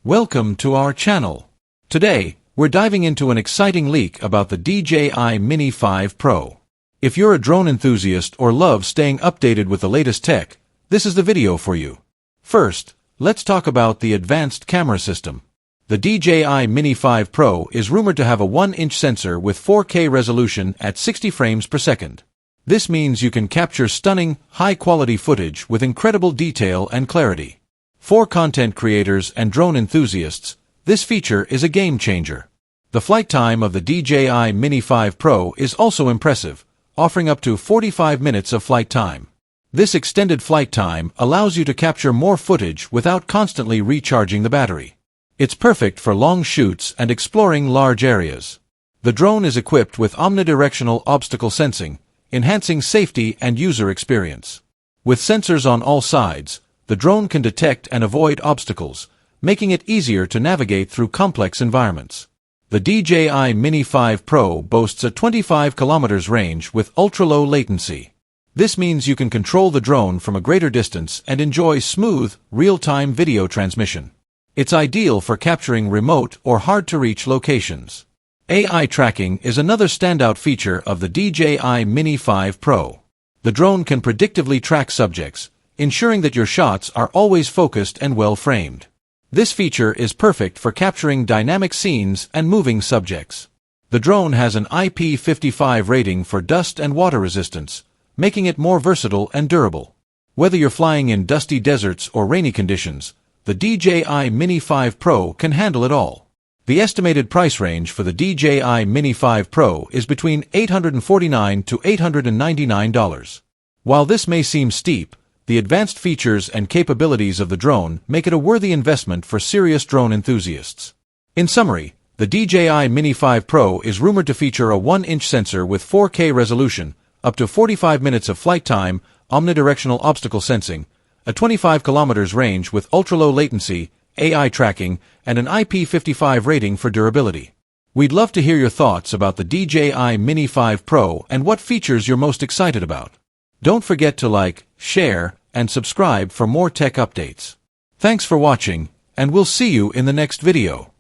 Welcome to our channel. Today, we're diving into an exciting leak about the DJI Mini 5 Pro. If you're a drone enthusiast or love staying updated with the latest tech, this is the video for you. First, let's talk about the advanced camera system. The DJI Mini 5 Pro is rumored to have a 1-inch sensor with 4K resolution at 60 frames per second. This means you can capture stunning, high-quality footage with incredible detail and clarity. For content creators and drone enthusiasts, this feature is a game-changer. The flight time of the DJI Mini 5 Pro is also impressive, offering up to 45 minutes of flight time. This extended flight time allows you to capture more footage without constantly recharging the battery. It's perfect for long shoots and exploring large areas. The drone is equipped with omnidirectional obstacle sensing, enhancing safety and user experience. With sensors on all sides, the drone can detect and avoid obstacles, making it easier to navigate through complex environments. The DJI Mini 5 Pro boasts a 25 km range with ultra-low latency. This means you can control the drone from a greater distance and enjoy smooth, real-time video transmission. It's ideal for capturing remote or hard-to-reach locations. AI tracking is another standout feature of the DJI Mini 5 Pro. The drone can predictively track subjects, ensuring that your shots are always focused and well-framed. This feature is perfect for capturing dynamic scenes and moving subjects. The drone has an IP55 rating for dust and water resistance, making it more versatile and durable. Whether you're flying in dusty deserts or rainy conditions, the DJI Mini 5 Pro can handle it all. The estimated price range for the DJI Mini 5 Pro is between $849 to $899. While this may seem steep, the advanced features and capabilities of the drone make it a worthy investment for serious drone enthusiasts. In summary, the DJI Mini 5 Pro is rumored to feature a 1-inch sensor with 4K resolution, up to 45 minutes of flight time, omnidirectional obstacle sensing, a 25 km range with ultra-low latency, AI tracking, and an IP55 rating for durability. We'd love to hear your thoughts about the DJI Mini 5 Pro and what features you're most excited about. Don't forget to like, share, and subscribe for more tech updates. Thanks for watching, and we'll see you in the next video.